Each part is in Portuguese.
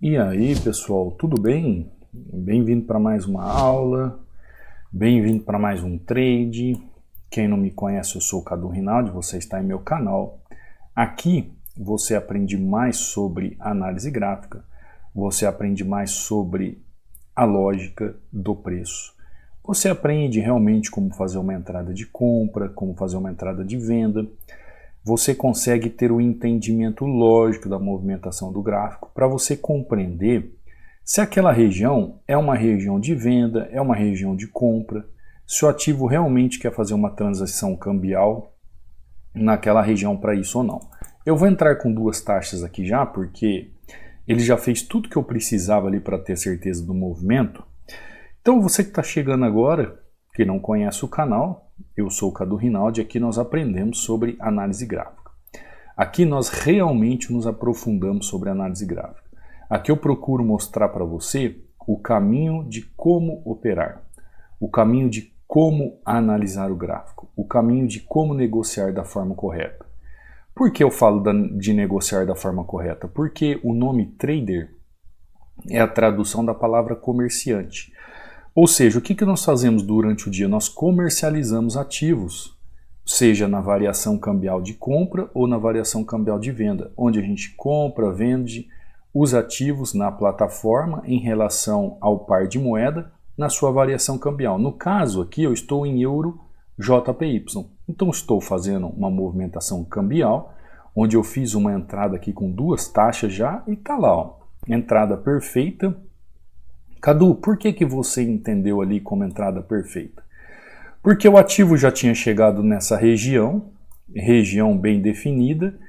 E aí, pessoal, tudo bem? Bem-vindo para mais uma aula, bem-vindo para mais um trade. Quem não me conhece, eu sou o Cadu Rinaldi, você está em meu canal. Aqui você aprende mais sobre análise gráfica, você aprende mais sobre a lógica do preço. Você aprende realmente como fazer uma entrada de compra, como fazer uma entrada de venda. Você consegue ter o entendimento lógico da movimentação do gráfico para você compreender se aquela região é uma região de venda, é uma região de compra, se o ativo realmente quer fazer uma transação cambial naquela região para isso ou não. Eu vou entrar com duas taxas aqui já, porque ele já fez tudo que eu precisava ali para ter certeza do movimento. Então você que está chegando agora, que não conhece o canal, eu sou o Cadu Rinaldi e aqui nós aprendemos sobre análise gráfica. Aqui nós realmente nos aprofundamos sobre análise gráfica. Aqui eu procuro mostrar para você o caminho de como operar, o caminho de como analisar o gráfico, o caminho de como negociar da forma correta. Por que eu falo de negociar da forma correta? Porque o nome trader é a tradução da palavra comerciante. Ou seja, o que nós fazemos durante o dia? Nós comercializamos ativos, seja na variação cambial de compra ou na variação cambial de venda, onde a gente compra, vende os ativos na plataforma em relação ao par de moeda na sua variação cambial. No caso aqui eu estou em euro JPY, então estou fazendo uma movimentação cambial, onde eu fiz uma entrada aqui com duas taxas já e está lá, ó, entrada perfeita. Cadu, por que você entendeu ali como entrada perfeita? Porque o ativo já tinha chegado nessa região bem definida.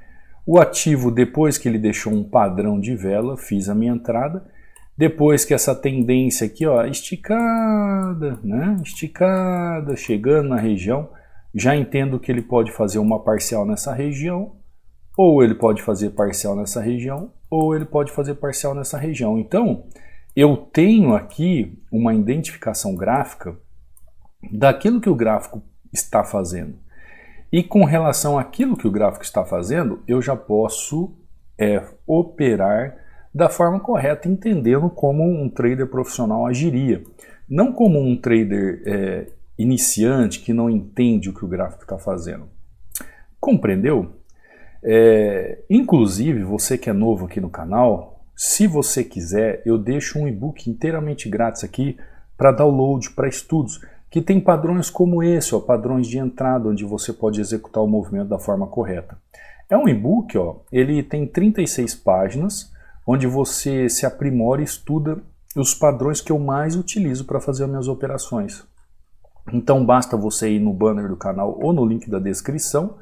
O ativo, depois que ele deixou um padrão de vela, fiz a minha entrada. Depois que essa tendência aqui, ó, esticada, né? Esticada, chegando na região, já entendo que ele pode fazer uma parcial nessa região, ou ele pode fazer parcial nessa região, ou ele pode fazer parcial nessa região. Então, eu tenho aqui uma identificação gráfica daquilo que o gráfico está fazendo. E com relação àquilo que o gráfico está fazendo, eu já posso operar da forma correta, entendendo como um trader profissional agiria. Não como um trader iniciante que não entende o que o gráfico está fazendo. Compreendeu? Inclusive, você que é novo aqui no canal, se você quiser, eu deixo um e-book inteiramente grátis aqui para download, para estudos, que tem padrões como esse, ó, padrões de entrada, onde você pode executar o movimento da forma correta. É um e-book, ó, ele tem 36 páginas, onde você se aprimora e estuda os padrões que eu mais utilizo para fazer as minhas operações. Então basta você ir no banner do canal ou no link da descrição,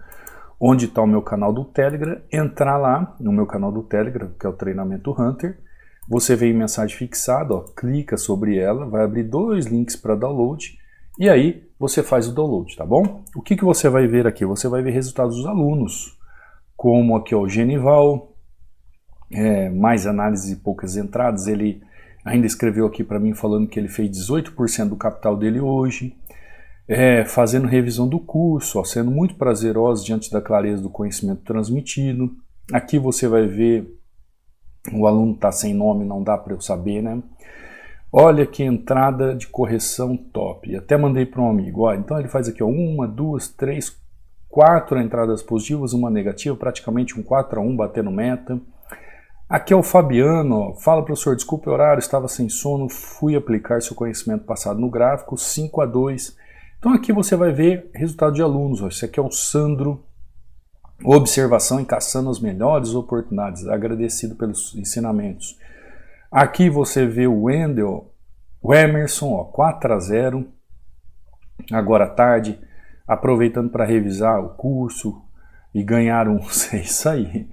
onde está o meu canal do Telegram, entrar lá no meu canal do Telegram, que é o Treinamento Hunter, você vê em mensagem fixada, ó, clica sobre ela, vai abrir dois links para download, e aí você faz o download, tá bom? O que você vai ver aqui? Você vai ver resultados dos alunos, como aqui ó, o Genival, mais análise e poucas entradas, ele ainda escreveu aqui para mim falando que ele fez 18% do capital dele hoje, fazendo revisão do curso, ó, sendo muito prazeroso diante da clareza do conhecimento transmitido. Aqui você vai ver, o aluno está sem nome, não dá para eu saber, né? Olha que entrada de correção top. Até mandei para um amigo. Ó, então ele faz aqui ó, 1, 2, 3, 4 entradas positivas, uma negativa, praticamente um 4-1 batendo meta. Aqui é o Fabiano, ó, fala professor, desculpe o horário, estava sem sono, fui aplicar seu conhecimento passado no gráfico, 5-2. Então aqui você vai ver resultado de alunos. Ó. Esse aqui é o Sandro, observação e caçando as melhores oportunidades, agradecido pelos ensinamentos. Aqui você vê o Wendel, o Emerson, 4-0, agora à tarde, aproveitando para revisar o curso e ganhar é isso aí.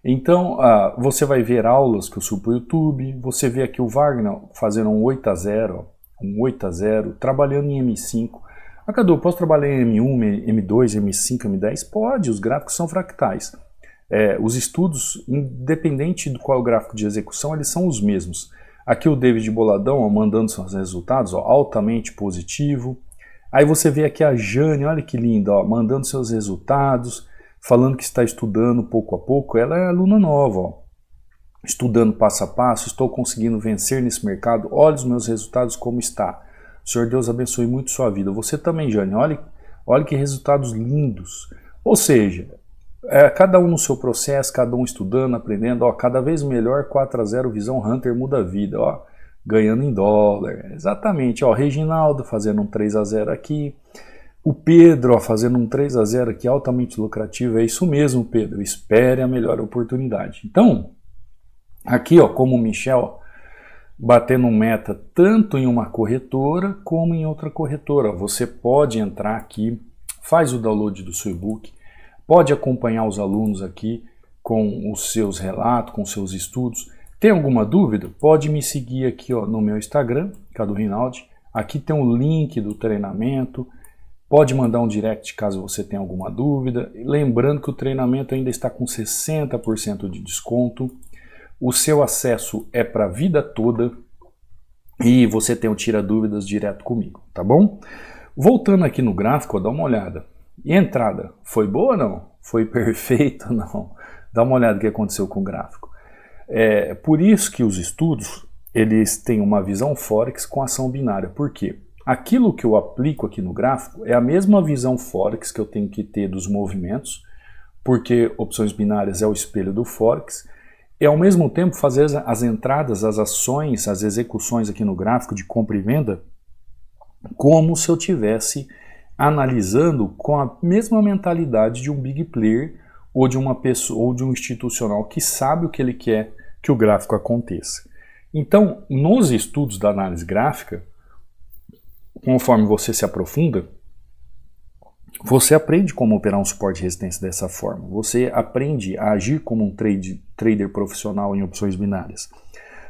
Então você vai ver aulas que eu subo para o YouTube, você vê aqui o Wagner fazendo um 8-0, trabalhando em M5. Cadu, posso trabalhar em M1, M2, M5, M10? Pode, os gráficos são fractais. Os estudos, independente do qual é o gráfico de execução, eles são os mesmos. Aqui o David Boladão ó, mandando seus resultados, ó, altamente positivo. Aí você vê aqui a Jane, olha que linda, ó, mandando seus resultados, falando que está estudando pouco a pouco. Ela é aluna nova, ó. estudando passo a passo, estou conseguindo vencer nesse mercado, olha os meus resultados como está. Senhor Deus abençoe muito sua vida. Você também, Jane, olha que resultados lindos. Ou seja, cada um no seu processo, cada um estudando, aprendendo, ó, cada vez melhor, 4-0, visão Hunter muda a vida, ó, ganhando em dólar. Exatamente, ó, Reginaldo fazendo um 3-0 aqui, o Pedro, ó, fazendo um 3-0 aqui, altamente lucrativo. É isso mesmo, Pedro, espere a melhor oportunidade. Então, aqui, ó, como o Michel, batendo meta tanto em uma corretora como em outra corretora. Você pode entrar aqui, faz o download do seu e-book, pode acompanhar os alunos aqui com os seus relatos, com os seus estudos. Tem alguma dúvida? Pode me seguir aqui, ó, no meu Instagram, Cadu Rinaldi. Aqui tem o link do treinamento. Pode mandar um direct caso você tenha alguma dúvida. Lembrando que o treinamento ainda está com 60% de desconto. O seu acesso é para a vida toda e você tem o tira dúvidas direto comigo, tá bom? Voltando aqui no gráfico, ó, dá uma olhada. E a entrada, foi boa ou não? Foi perfeita ou não? Dá uma olhada no que aconteceu com o gráfico. É por isso que os estudos, eles têm uma visão Forex com ação binária. Por quê? Aquilo que eu aplico aqui no gráfico é a mesma visão Forex que eu tenho que ter dos movimentos, porque opções binárias é o espelho do Forex, e ao mesmo tempo fazer as entradas, as ações, as execuções aqui no gráfico de compra e venda, como se eu tivesse analisando com a mesma mentalidade de um big player ou de uma pessoa ou de um institucional que sabe o que ele quer que o gráfico aconteça. Então, nos estudos da análise gráfica, conforme você se aprofunda, você aprende como operar um suporte de resistência dessa forma. Você aprende a agir como um trader profissional em opções binárias,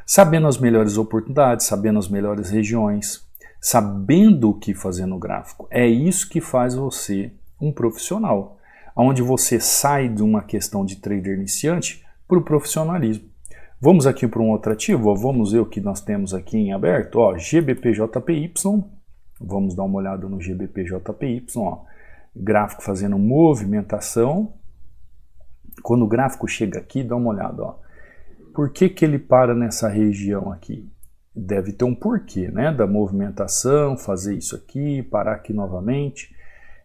sabendo as melhores oportunidades, sabendo as melhores regiões, sabendo o que fazer no gráfico. É isso que faz você um profissional, onde você sai de uma questão de trader iniciante para o profissionalismo. Vamos aqui para um outro ativo, ó, vamos ver o que nós temos aqui em aberto, ó, GBPJPY, vamos dar uma olhada no GBPJPY, ó, gráfico fazendo movimentação. Quando o gráfico chega aqui, dá uma olhada, ó. Por que que ele para nessa região aqui? Deve ter um porquê, né, da movimentação, fazer isso aqui, parar aqui novamente.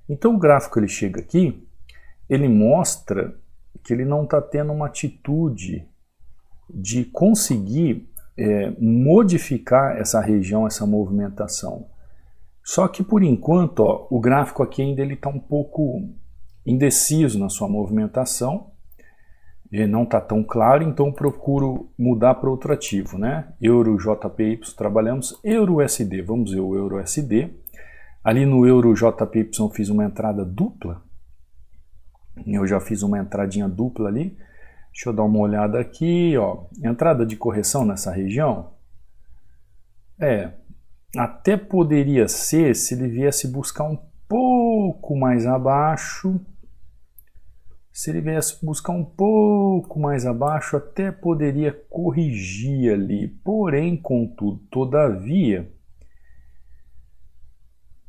Então o gráfico ele chega aqui, ele mostra que ele não está tendo uma atitude de conseguir modificar essa região, essa movimentação. Só que por enquanto, ó, o gráfico aqui ainda está um pouco indeciso na sua movimentação, ele não está tão claro, então procuro mudar para outro ativo, né? Euro JPY, trabalhamos Euro USD, vamos ver o Euro USD. Ali no Euro JPY eu fiz uma entrada dupla, eu já fiz uma entradinha dupla ali. Deixa eu dar uma olhada aqui, ó, entrada de correção nessa região. Até poderia ser se ele viesse buscar um pouco mais abaixo. Se ele viesse buscar um pouco mais abaixo, até poderia corrigir ali. Porém, contudo, todavia,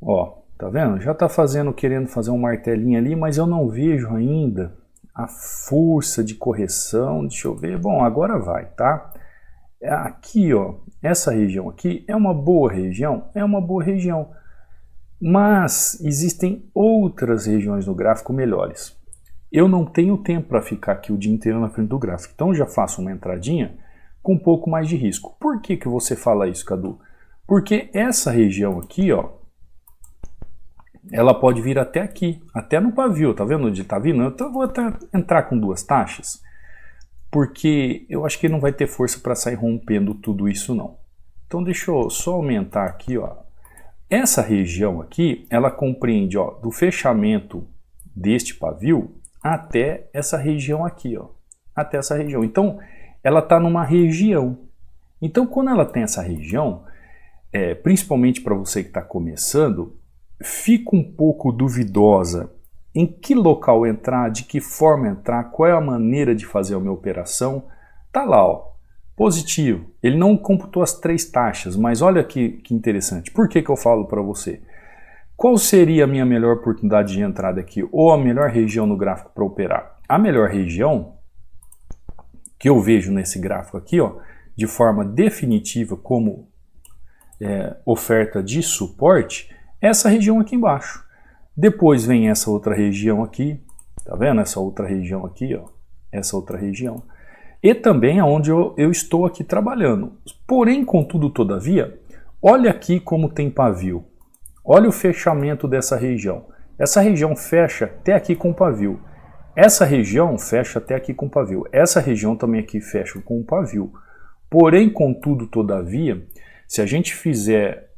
ó, tá vendo? Já tá querendo fazer um martelinho ali, mas eu não vejo ainda a força de correção. Deixa eu ver. Bom, agora vai, tá? Aqui, ó, essa região aqui é uma boa região? É uma boa região. Mas existem outras regiões no gráfico melhores. Eu não tenho tempo para ficar aqui o dia inteiro na frente do gráfico. Então já faço uma entradinha com um pouco mais de risco. Por que que você fala isso, Cadu? Porque essa região aqui, ó, ela pode vir até aqui, até no pavio, tá vendo onde tá vindo? Então eu vou até entrar com duas taxas, porque eu acho que não vai ter força para sair rompendo tudo isso não. Então deixa eu só aumentar aqui, ó. Essa região aqui, ela compreende, ó, do fechamento deste pavio até essa região aqui, ó, até essa região. Então ela está numa região. Então quando ela tem essa região, principalmente para você que está começando, fica um pouco duvidosa em que local entrar, de que forma entrar, qual é a maneira de fazer a minha operação. Tá lá, ó, positivo. Ele não computou as três taxas, mas olha que interessante. Por que que eu falo para você? Qual seria a minha melhor oportunidade de entrada aqui, ou a melhor região no gráfico para operar? A melhor região que eu vejo nesse gráfico aqui, ó, de forma definitiva como oferta de suporte, essa região aqui embaixo. Depois vem essa outra região aqui, tá vendo? Essa outra região aqui, ó, essa outra região. E também aonde eu estou aqui trabalhando. Porém, contudo, todavia, olha aqui como tem pavio. Olha o fechamento dessa região. Essa região fecha até aqui com pavio. Essa região fecha até aqui com pavio. Essa região também aqui fecha com pavio. Porém, contudo, todavia, se a gente fizer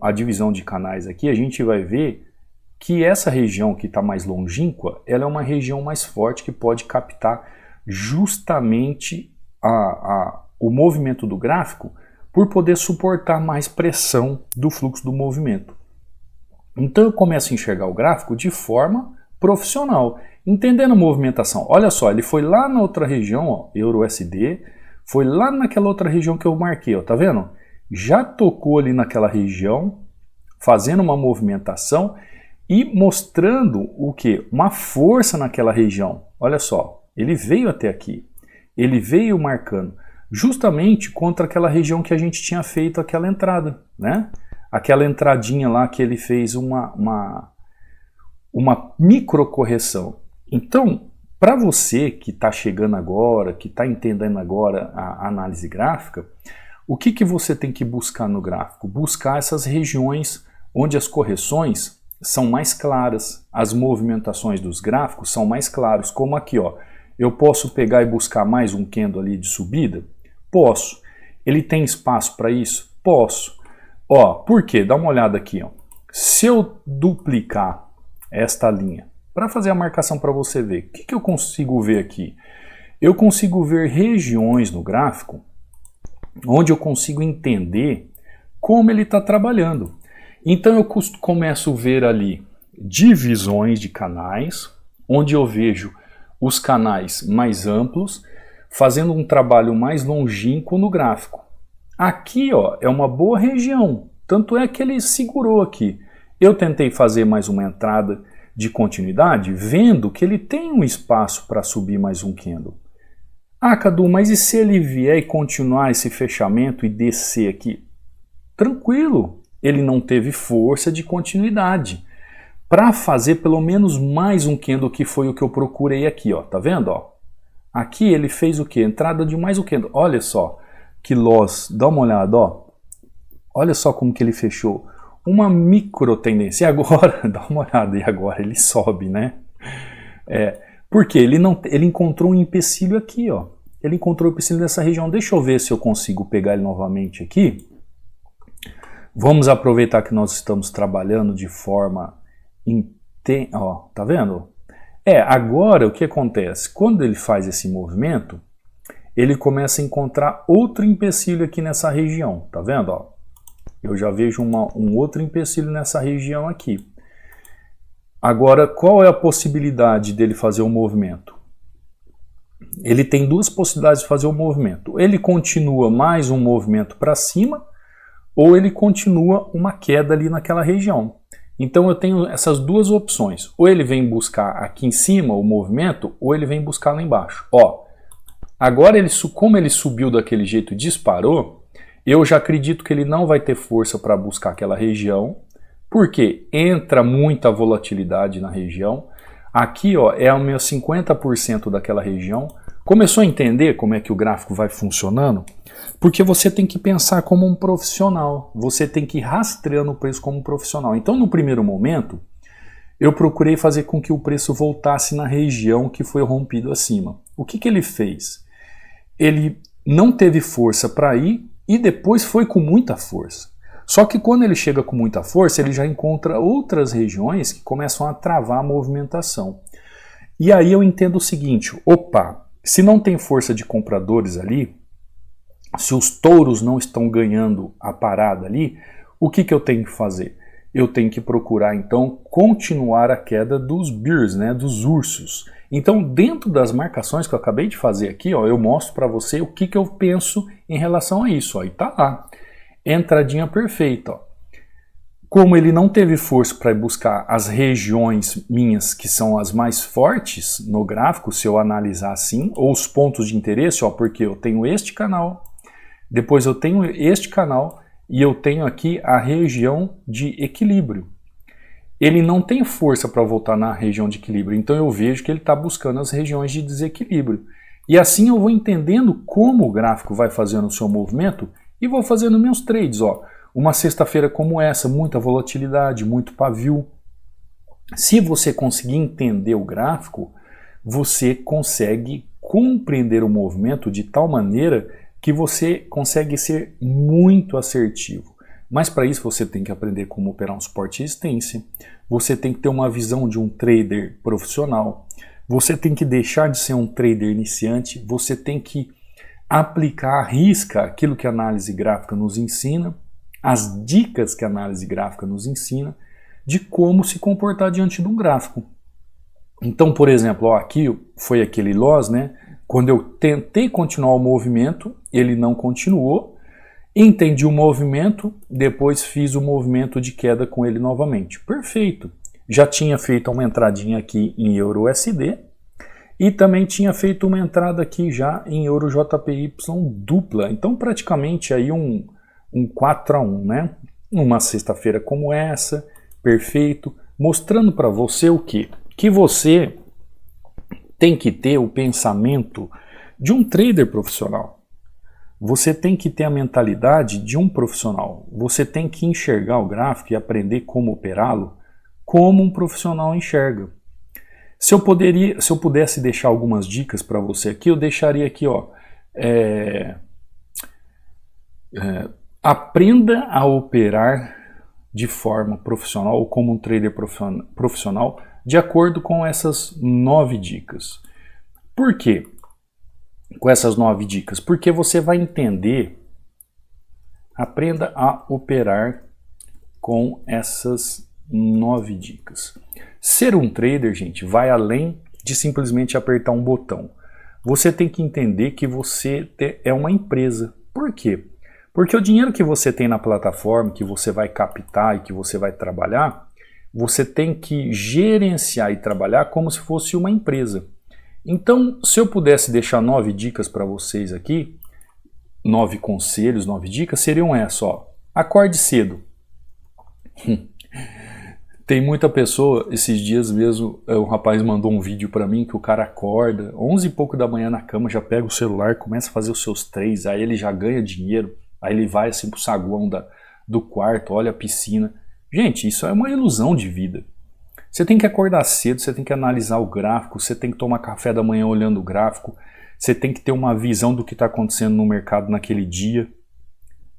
a divisão de canais aqui, a gente vai ver que essa região que está mais longínqua, ela é uma região mais forte que pode captar justamente o movimento do gráfico por poder suportar mais pressão do fluxo do movimento. Então eu começo a enxergar o gráfico de forma profissional, entendendo a movimentação. Olha só, ele foi lá na outra região, ó, Euro-USD, foi lá naquela outra região que eu marquei, ó, tá vendo? Já tocou ali naquela região, fazendo uma movimentação e mostrando o que? Uma força naquela região. Olha só, ele veio até aqui, ele veio marcando justamente contra aquela região que a gente tinha feito aquela entrada, né? Aquela entradinha lá que ele fez uma micro correção. Então, para você que está chegando agora, que está entendendo agora a análise gráfica, o que você tem que buscar no gráfico? Buscar essas regiões onde as correções são mais claras, as movimentações dos gráficos são mais claros, como aqui, ó. Eu posso pegar e buscar mais um candle ali de subida? Posso. Ele tem espaço para isso? Posso. Ó, por quê? Dá uma olhada aqui, ó. Se eu duplicar esta linha, para fazer a marcação para você ver, o que eu consigo ver aqui? Eu consigo ver regiões no gráfico onde eu consigo entender como ele está trabalhando. Então eu começo a ver ali divisões de canais, onde eu vejo os canais mais amplos, fazendo um trabalho mais longínquo no gráfico. Aqui, ó, é uma boa região, tanto é que ele segurou aqui. Eu tentei fazer mais uma entrada de continuidade, vendo que ele tem um espaço para subir mais um candle. Ah, Cadu, mas e se ele vier e continuar esse fechamento e descer aqui? Tranquilo. Ele não teve força de continuidade para fazer pelo menos mais um candle, que foi o que eu procurei aqui, ó. Tá vendo, ó? Aqui ele fez o que? Entrada de mais um candle. Olha só que loss, dá uma olhada, ó. Olha só como que ele fechou. Uma micro tendência. E agora, dá uma olhada, e agora ele sobe, né? Porque ele encontrou um empecilho aqui, ó. Ele encontrou um empecilho nessa região. Deixa eu ver se eu consigo pegar ele novamente aqui. Vamos aproveitar que nós estamos trabalhando de forma ó, tá vendo? Agora o que acontece? Quando ele faz esse movimento, ele começa a encontrar outro empecilho aqui nessa região, tá vendo? Ó? Eu já vejo um outro empecilho nessa região aqui. Agora, qual é a possibilidade dele fazer o movimento? Ele tem duas possibilidades de fazer o movimento. Ele continua mais um movimento para cima, ou ele continua uma queda ali naquela região. Então eu tenho essas duas opções. Ou ele vem buscar aqui em cima o movimento, ou ele vem buscar lá embaixo. Ó, agora como ele subiu daquele jeito e disparou, eu já acredito que ele não vai ter força para buscar aquela região, porque entra muita volatilidade na região. Aqui, ó, é o meu 50% daquela região. Começou a entender como é que o gráfico vai funcionando? Porque você tem que pensar como um profissional, você tem que ir rastreando o preço como um profissional. Então, no primeiro momento, eu procurei fazer com que o preço voltasse na região que foi rompido acima. O que ele fez? Ele não teve força para ir e depois foi com muita força. Só que quando ele chega com muita força, ele já encontra outras regiões que começam a travar a movimentação. E aí eu entendo o seguinte, opa, se não tem força de compradores ali, se os touros não estão ganhando a parada ali, o que eu tenho que fazer? Eu tenho que procurar, então, continuar a queda dos bears, né, dos ursos. Então, dentro das marcações que eu acabei de fazer aqui, ó, eu mostro para você o que eu penso em relação a isso. Ó, e tá lá, entradinha perfeita. Ó. Como ele não teve força para buscar as regiões minhas que são as mais fortes no gráfico, se eu analisar assim, ou os pontos de interesse, ó, porque eu tenho este canal, depois eu tenho este canal e eu tenho aqui a região de equilíbrio. Ele não tem força para voltar na região de equilíbrio, então eu vejo que ele está buscando as regiões de desequilíbrio. E assim eu vou entendendo como o gráfico vai fazendo o seu movimento e vou fazendo meus trades, ó. Uma sexta-feira como essa, muita volatilidade, muito pavio. Se você conseguir entender o gráfico, você consegue compreender o movimento de tal maneira que você consegue ser muito assertivo. Mas para isso você tem que aprender como operar um suporte e resistência, você tem que ter uma visão de um trader profissional, você tem que deixar de ser um trader iniciante, você tem que aplicar à risca aquilo que a análise gráfica nos ensina, as dicas que a análise gráfica nos ensina, de como se comportar diante de um gráfico. Então, por exemplo, ó, aqui foi aquele loss, né? Quando eu tentei continuar o movimento, ele não continuou, entendi o movimento, depois fiz o movimento de queda com ele novamente. Perfeito! Já tinha feito uma entradinha aqui em EURUSD e também tinha feito uma entrada aqui já em EUROJPY dupla. Então, praticamente aí um 4-1, né? Numa sexta-feira como essa, perfeito, mostrando para você o quê? Que você tem que ter o pensamento de um trader profissional. Você tem que ter a mentalidade de um profissional. Você tem que enxergar o gráfico e aprender como operá-lo como um profissional enxerga. Se eu pudesse deixar algumas dicas para você aqui, eu deixaria aqui, ó, aprenda a operar de forma profissional ou como um trader profissional de acordo com essas 9 dicas. Por quê? Com essas 9 dicas? Porque você vai entender, aprenda a operar com essas 9 dicas. Ser um trader, gente, vai além de simplesmente apertar um botão. Você tem que entender que você é uma empresa. Por quê? Porque o dinheiro que você tem na plataforma, que você vai captar e que você vai trabalhar, você tem que gerenciar e trabalhar como se fosse uma empresa. Então, se eu pudesse deixar 9 dicas para vocês aqui, 9 conselhos, 9 dicas, seriam essas, ó. Acorde cedo. Tem muita pessoa, esses dias mesmo, um rapaz mandou um vídeo para mim que o cara acorda, 11 e pouco da manhã na cama, já pega o celular, começa a fazer os seus trades, aí ele já ganha dinheiro, aí ele vai assim pro saguão do quarto, olha a piscina. Gente, isso é uma ilusão de vida. Você tem que acordar cedo, você tem que analisar o gráfico, você tem que tomar café da manhã olhando o gráfico, você tem que ter uma visão do que está acontecendo no mercado naquele dia.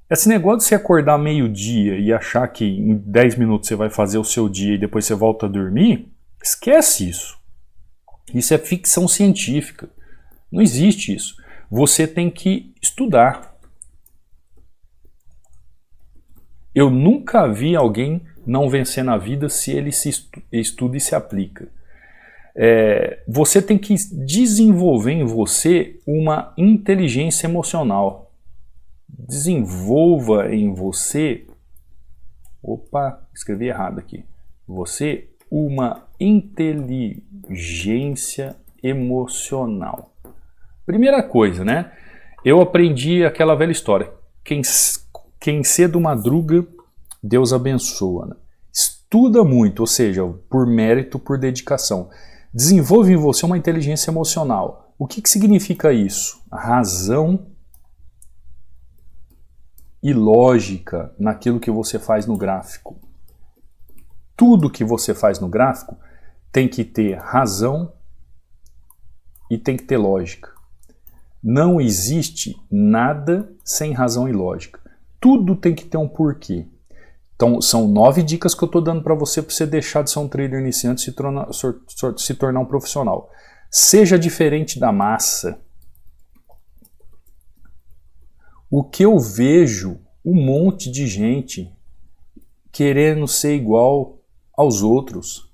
Esse negócio de você acordar meio-dia e achar que em 10 minutos você vai fazer o seu dia e depois você volta a dormir, esquece isso. Isso é ficção científica. Não existe isso. Você tem que estudar. Eu nunca vi alguém não vencer na vida se ele se estuda e se aplica. Você tem que desenvolver em você uma inteligência emocional. Desenvolva em você, escrevi errado aqui, você uma inteligência emocional. Primeira coisa, né? Eu aprendi aquela velha história, quem cedo madruga, Deus abençoa, né? Estuda muito, ou seja, por mérito, por dedicação. Desenvolve em você uma inteligência emocional. O que significa isso? Razão e lógica naquilo que você faz no gráfico. Tudo que você faz no gráfico tem que ter razão e tem que ter lógica. Não existe nada sem razão e lógica. Tudo tem que ter um porquê. Então, são 9 dicas que eu estou dando para você deixar de ser um trader iniciante e se tornar um profissional. Seja diferente da massa. O que eu vejo, um monte de gente querendo ser igual aos outros.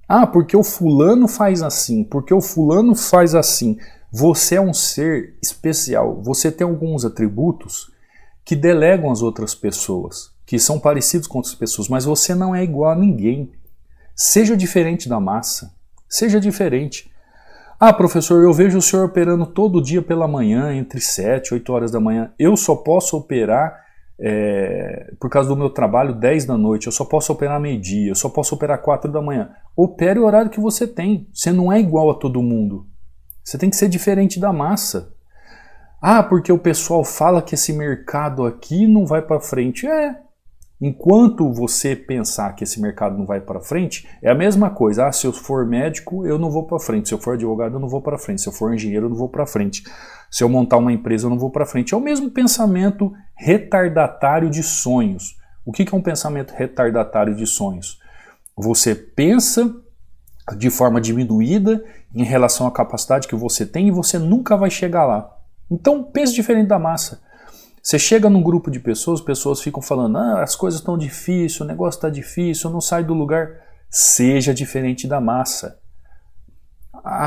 Ah, porque o fulano faz assim, porque o fulano faz assim. Você é um ser especial. Você tem alguns atributos que delegam às outras pessoas. que são parecidos com outras pessoas, mas você não é igual a ninguém. Seja diferente da massa. Seja diferente. Ah, professor, eu vejo o senhor operando todo dia pela manhã, entre 7 e 8 horas da manhã. Eu só posso operar, por causa do meu trabalho, 10 da noite. Eu só posso operar meio-dia. Eu só posso operar 4 da manhã. Opere o horário que você tem. Você não é igual a todo mundo. Você tem que ser diferente da massa. Ah, porque o pessoal fala que esse mercado aqui não vai para frente. Enquanto você pensar que esse mercado não vai para frente, é a mesma coisa. Ah, se eu for médico, eu não vou para frente. Se eu for advogado, eu não vou para frente. Se eu for engenheiro, eu não vou para frente. Se eu montar uma empresa, eu não vou para frente. É o mesmo pensamento retardatário de sonhos. O que é um pensamento retardatário de sonhos? Você pensa de forma diminuída em relação à capacidade que você tem e você nunca vai chegar lá. Então, pense diferente da massa. Você chega num grupo de pessoas, pessoas ficam falando, as coisas estão difíceis, o negócio está difícil, eu não saio do lugar. Seja diferente da massa.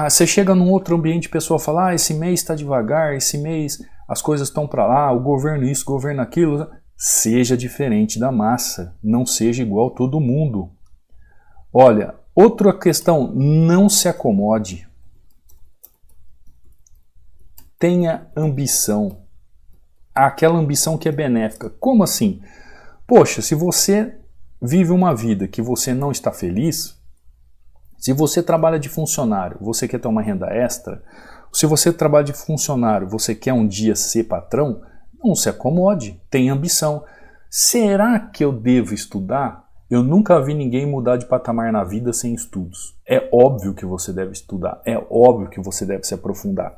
Você chega num outro ambiente, a pessoa fala, esse mês está devagar, esse mês as coisas estão para lá, o governo isso, o governo aquilo. Seja diferente da massa, não seja igual a todo mundo. Olha, outra questão, não se acomode. Tenha ambição. Aquela ambição que é benéfica. Como assim? Poxa, se você vive uma vida que você não está feliz, se você trabalha de funcionário, você quer ter uma renda extra, se você trabalha de funcionário, você quer um dia ser patrão, não se acomode, tenha ambição. Será que eu devo estudar? Eu nunca vi ninguém mudar de patamar na vida sem estudos. É óbvio que você deve estudar, é óbvio que você deve se aprofundar.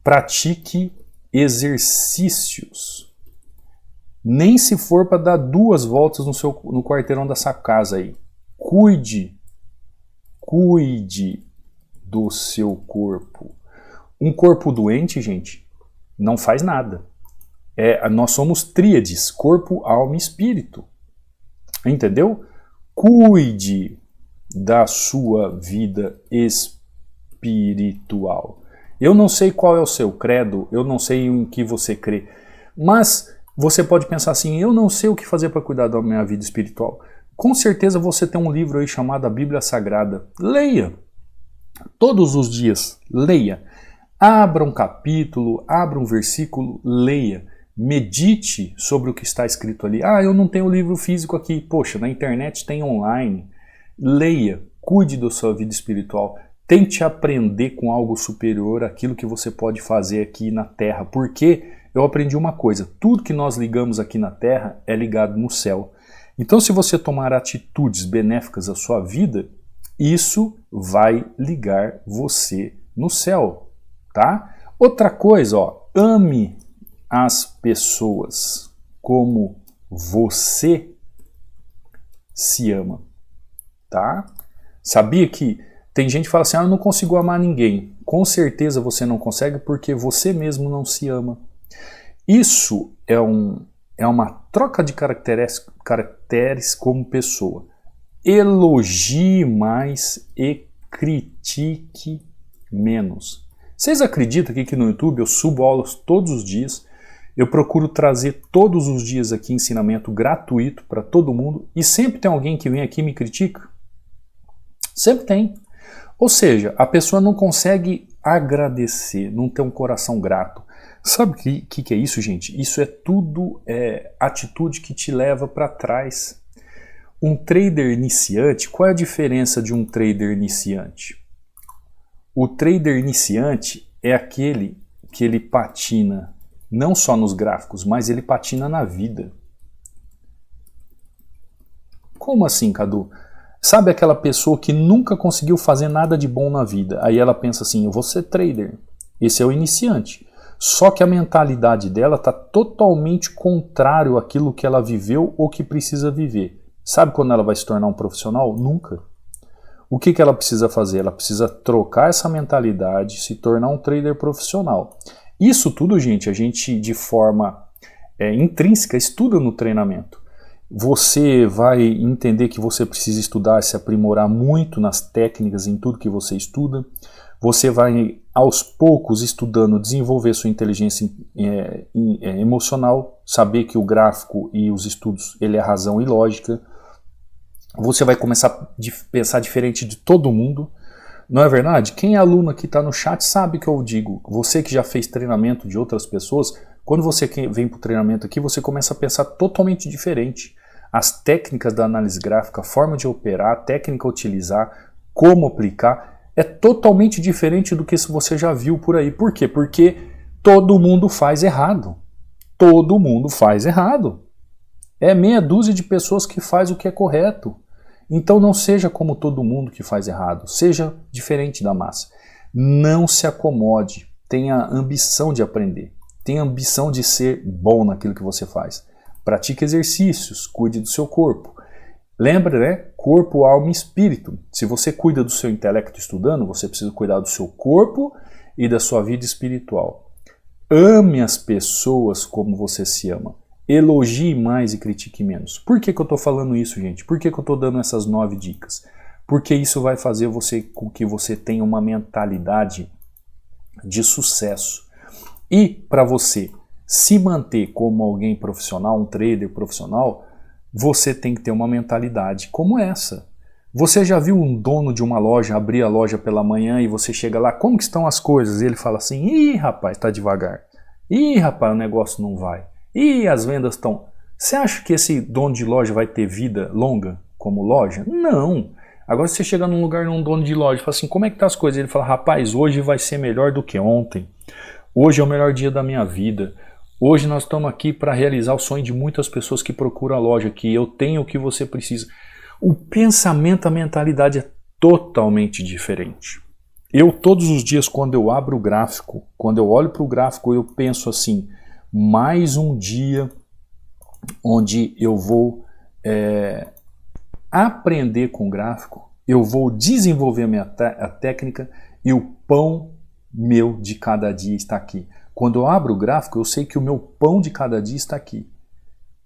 Pratique exercícios. Nem se for para dar 2 voltas no quarteirão da sua casa aí. Cuide do seu corpo. Um corpo doente, gente, não faz nada. Nós somos tríades, corpo, alma e espírito. Entendeu? Cuide da sua vida espiritual. Eu não sei qual é o seu credo, eu não sei em que você crê, mas você pode pensar assim, eu não sei o que fazer para cuidar da minha vida espiritual. Com certeza você tem um livro aí chamado a Bíblia Sagrada. Leia! Todos os dias, leia. Abra um capítulo, abra um versículo, leia. Medite sobre o que está escrito ali. Eu não tenho o livro físico aqui. Poxa, na internet tem online. Leia, cuide da sua vida espiritual. Tente aprender com algo superior àquilo que você pode fazer aqui na Terra. Porque eu aprendi uma coisa, tudo que nós ligamos aqui na Terra é ligado no céu. Então se você tomar atitudes benéficas à sua vida, isso vai ligar você no céu, tá? Outra coisa, ame as pessoas como você se ama, tá? Sabia que tem gente que fala assim, eu não consigo amar ninguém. Com certeza você não consegue porque você mesmo não se ama. Isso é uma troca de caracteres como pessoa. Elogie mais e critique menos. Vocês acreditam que aqui no YouTube eu subo aulas todos os dias? Eu procuro trazer todos os dias aqui ensinamento gratuito para todo mundo e sempre tem alguém que vem aqui e me critica? Sempre tem. Ou seja, a pessoa não consegue agradecer, não tem um coração grato. Sabe o que é isso, gente? Isso é tudo atitude que te leva para trás. Um trader iniciante, qual é a diferença de um trader iniciante? O trader iniciante é aquele que ele patina não só nos gráficos, mas ele patina na vida. Como assim, Cadu? Sabe aquela pessoa que nunca conseguiu fazer nada de bom na vida? Aí ela pensa assim, eu vou ser trader. Esse é o iniciante. Só que a mentalidade dela está totalmente contrário àquilo que ela viveu ou que precisa viver. Sabe quando ela vai se tornar um profissional? Nunca. O que ela precisa fazer? Ela precisa trocar essa mentalidade, se tornar um trader profissional. Isso tudo, gente, a gente de forma intrínseca estuda no treinamento. Você vai entender que você precisa estudar e se aprimorar muito nas técnicas, em tudo que você estuda. Você vai, aos poucos, estudando, desenvolver sua inteligência emocional, saber que o gráfico e os estudos, ele é razão e lógica. Você vai começar a pensar diferente de todo mundo. Não é verdade? Quem é aluno aqui está no chat sabe que eu digo. Você que já fez treinamento de outras pessoas, quando você vem para o treinamento aqui, você começa a pensar totalmente diferente. As técnicas da análise gráfica, a forma de operar, a técnica a utilizar, como aplicar, é totalmente diferente do que você já viu por aí. Por quê? Porque todo mundo faz errado. Todo mundo faz errado. É meia dúzia de pessoas que faz o que é correto. Então não seja como todo mundo que faz errado, seja diferente da massa. Não se acomode, tenha ambição de aprender, tenha ambição de ser bom naquilo que você faz. Pratique exercícios, cuide do seu corpo. Lembra, né? Corpo, alma e espírito. Se você cuida do seu intelecto estudando, você precisa cuidar do seu corpo e da sua vida espiritual. Ame as pessoas como você se ama. Elogie mais e critique menos. Por que eu estou falando isso, gente? Por que eu estou dando essas 9 dicas? Porque isso vai fazer com que você tenha uma mentalidade de sucesso. E para você se manter como alguém profissional, um trader profissional, você tem que ter uma mentalidade como essa. Você já viu um dono de uma loja abrir a loja pela manhã e você chega lá, como que estão as coisas? E ele fala assim, ih rapaz, tá devagar. Ih rapaz, o negócio não vai. E as vendas estão... Você acha que esse dono de loja vai ter vida longa como loja? Não. Agora você chega num lugar, num dono de loja e fala assim, como é que tá as coisas? Ele fala, rapaz, hoje vai ser melhor do que ontem. Hoje é o melhor dia da minha vida. Hoje nós estamos aqui para realizar o sonho de muitas pessoas que procuram a loja aqui. Eu tenho o que você precisa. O pensamento, a mentalidade é totalmente diferente. Eu todos os dias, quando eu abro o gráfico, quando eu olho para o gráfico, eu penso assim... Mais um dia onde eu vou aprender com gráfico, eu vou desenvolver a técnica e o pão meu de cada dia está aqui. Quando eu abro o gráfico, eu sei que o meu pão de cada dia está aqui.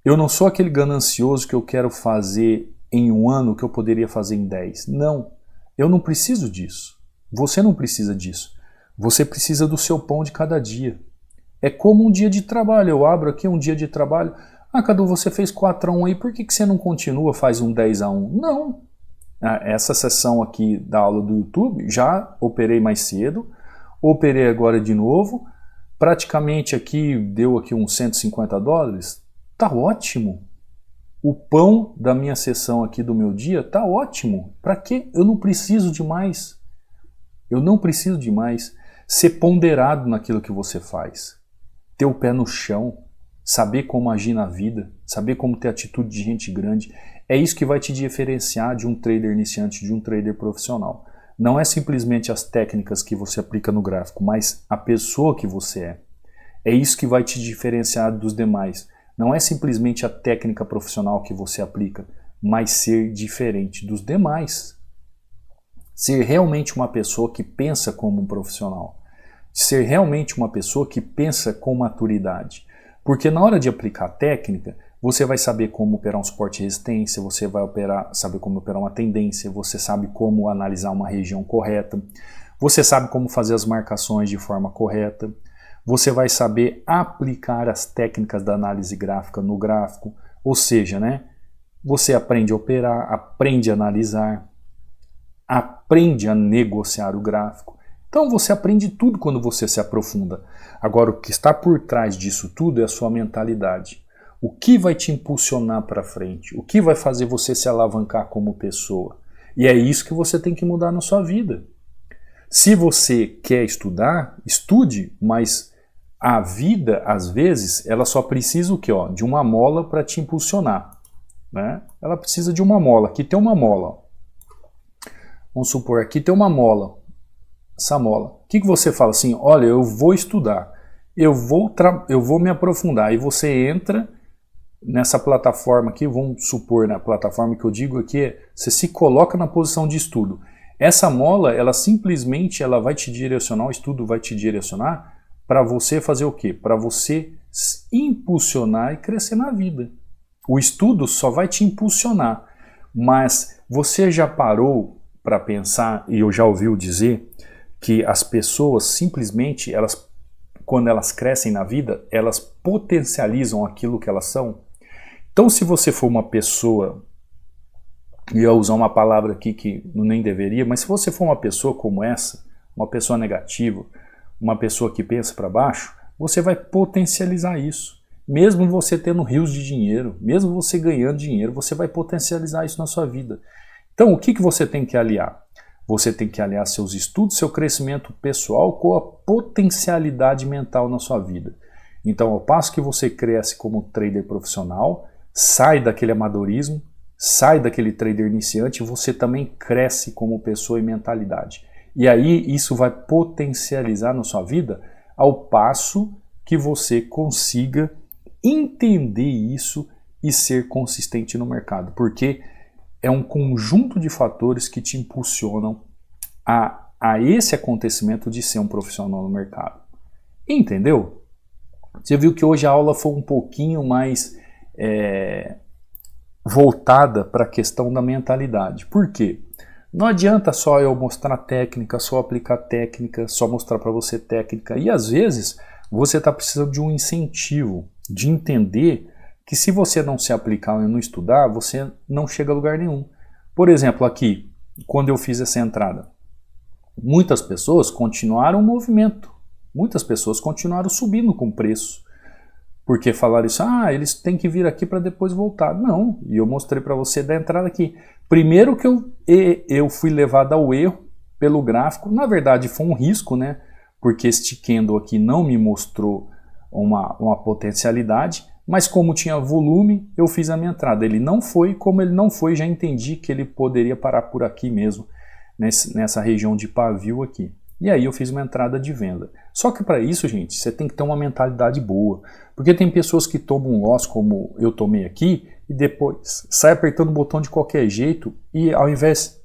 Eu não sou aquele ganancioso que eu quero fazer em um ano que eu poderia fazer em 10. Não, eu não preciso disso. Você não precisa disso. Você precisa do seu pão de cada dia. É como um dia de trabalho, eu abro aqui um dia de trabalho, Cadu, você fez 4-1 aí, por que você não continua, faz um 10-1? Não, essa sessão aqui da aula do YouTube, já operei mais cedo, operei agora de novo, praticamente aqui deu aqui uns $150, tá ótimo. O pão da minha sessão aqui do meu dia tá ótimo, para quê? Eu não preciso de mais, eu não preciso de mais. Ser ponderado naquilo que você faz. Ter o pé no chão, saber como agir na vida, saber como ter atitude de gente grande, é isso que vai te diferenciar de um trader iniciante, de um trader profissional. Não é simplesmente as técnicas que você aplica no gráfico, mas a pessoa que você é. É isso que vai te diferenciar dos demais. Não é simplesmente a técnica profissional que você aplica, mas ser diferente dos demais. Ser realmente uma pessoa que pensa como um profissional. Ser realmente uma pessoa que pensa com maturidade. Porque na hora de aplicar a técnica, você vai saber como operar um suporte de resistência, você vai saber como operar uma tendência, você sabe como analisar uma região correta, você sabe como fazer as marcações de forma correta, você vai saber aplicar as técnicas da análise gráfica no gráfico, ou seja, né, você aprende a operar, aprende a analisar, aprende a negociar o gráfico. Então você aprende tudo quando você se aprofunda. Agora o que está por trás disso tudo é a sua mentalidade. O que vai te impulsionar para frente? O que vai fazer você se alavancar como pessoa? E é isso que você tem que mudar na sua vida. Se você quer estudar, estude, mas a vida, às vezes, ela só precisa o quê? De uma mola para te impulsionar. Né? Ela precisa de uma mola. Aqui tem uma mola. Vamos supor, aqui tem uma mola. Essa mola. O que você fala assim? Olha, eu vou estudar, eu vou me aprofundar. E você entra nessa plataforma aqui, vamos supor, na plataforma que eu digo aqui, você se coloca na posição de estudo. Essa mola, ela simplesmente vai te direcionar, o estudo vai te direcionar para você fazer o quê? Para você impulsionar e crescer na vida. O estudo só vai te impulsionar, mas você já parou para pensar, e eu já ouvi dizer, que as pessoas simplesmente, quando elas crescem na vida, elas potencializam aquilo que elas são. Então, se você for uma pessoa, e eu ia usar uma palavra aqui que nem deveria, mas se você for uma pessoa como essa, uma pessoa negativa, uma pessoa que pensa para baixo, você vai potencializar isso. Mesmo você tendo rios de dinheiro, mesmo você ganhando dinheiro, você vai potencializar isso na sua vida. Então, o que você tem que aliar? Você tem que aliar seus estudos, seu crescimento pessoal com a potencialidade mental na sua vida. Então, ao passo que você cresce como trader profissional, sai daquele amadorismo, sai daquele trader iniciante, você também cresce como pessoa e mentalidade. E aí isso vai potencializar na sua vida ao passo que você consiga entender isso e ser consistente no mercado. Porque é um conjunto de fatores que te impulsionam a esse acontecimento de ser um profissional no mercado. Entendeu? Você viu que hoje a aula foi um pouquinho mais voltada para a questão da mentalidade. Por quê? Não adianta só eu mostrar técnica, só aplicar técnica, só mostrar para você técnica. E às vezes você está precisando de um incentivo, de entender que se você não se aplicar e não estudar, você não chega a lugar nenhum. Por exemplo, aqui, quando eu fiz essa entrada, muitas pessoas continuaram o movimento, muitas pessoas continuaram subindo com preço, porque falaram isso, eles têm que vir aqui para depois voltar. Não, e eu mostrei para você da entrada aqui. Primeiro que eu fui levado ao erro pelo gráfico, na verdade foi um risco, né? Porque este candle aqui não me mostrou uma potencialidade, mas como tinha volume, eu fiz a minha entrada. Ele não foi, como ele não foi, já entendi que ele poderia parar por aqui mesmo, nessa região de pavio aqui. E aí eu fiz uma entrada de venda. Só que para isso, gente, você tem que ter uma mentalidade boa. Porque tem pessoas que tomam um loss, como eu tomei aqui, e depois sai apertando o botão de qualquer jeito, e ao invés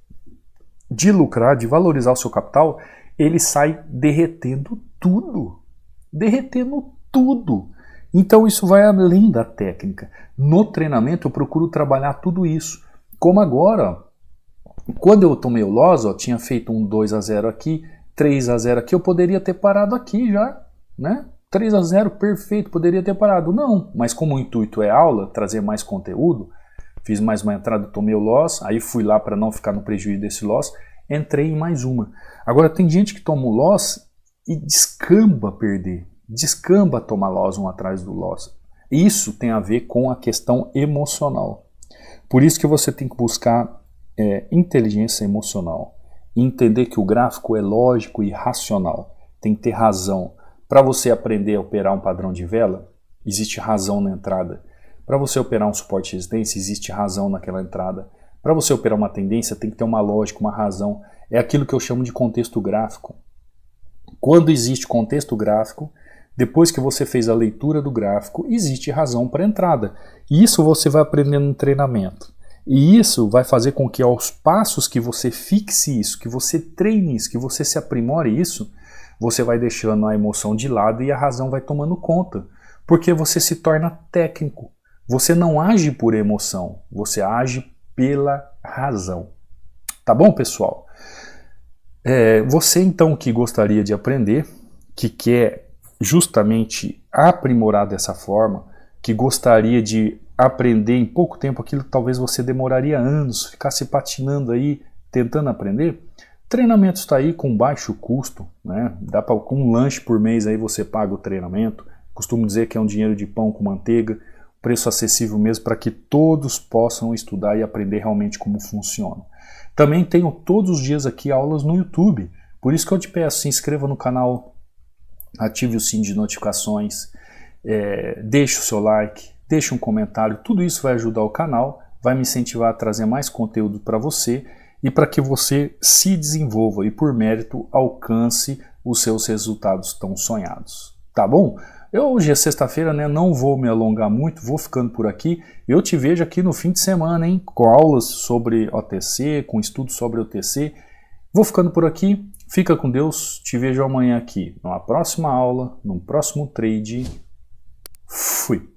de lucrar, de valorizar o seu capital, ele sai derretendo tudo. Derretendo tudo. Então isso vai além da técnica. No treinamento eu procuro trabalhar tudo isso. Como agora, quando eu tomei o loss, tinha feito um 2-0 aqui, 3-0 aqui, eu poderia ter parado aqui já, né? 3-0, perfeito, poderia ter parado. Não, mas como o intuito é aula, trazer mais conteúdo, fiz mais uma entrada, tomei o loss, aí fui lá para não ficar no prejuízo desse loss, entrei em mais uma. Agora tem gente que toma o loss e descamba perder, descamba tomar loss um atrás do loss. Isso tem a ver com a questão emocional. Por isso que você tem que buscar inteligência emocional. Entender que o gráfico é lógico e racional. Tem que ter razão. Para você aprender a operar um padrão de vela, existe razão na entrada. Para você operar um suporte de resistência, existe razão naquela entrada. Para você operar uma tendência, tem que ter uma lógica, uma razão. É aquilo que eu chamo de contexto gráfico. Quando existe contexto gráfico, depois que você fez a leitura do gráfico, existe razão para a entrada. E isso você vai aprendendo no treinamento. E isso vai fazer com que aos passos que você fixe isso, que você treine isso, que você se aprimore isso, você vai deixando a emoção de lado e a razão vai tomando conta. Porque você se torna técnico. Você não age por emoção, você age pela razão. Tá bom, pessoal? Você então que gostaria de aprender, que quer justamente aprimorar dessa forma, que gostaria de aprender em pouco tempo aquilo que talvez você demoraria anos, ficasse patinando aí, tentando aprender, treinamento está aí com baixo custo, né? Dá para com um lanche por mês aí você paga o treinamento. Costumo dizer que é um dinheiro de pão com manteiga, preço acessível mesmo para que todos possam estudar e aprender realmente como funciona. Também tenho todos os dias aqui aulas no YouTube, por isso que eu te peço, se inscreva no canal, ative o sininho de notificações, deixe o seu like, deixe um comentário, tudo isso vai ajudar o canal, vai me incentivar a trazer mais conteúdo para você e para que você se desenvolva e por mérito alcance os seus resultados tão sonhados. Tá bom? Hoje é sexta-feira, né? Não vou me alongar muito, vou ficando por aqui. Eu te vejo aqui no fim de semana, hein? Com aulas sobre OTC, com estudos sobre OTC. Vou ficando por aqui. Fica com Deus. Te vejo amanhã aqui numa próxima aula, num próximo trade. Fui!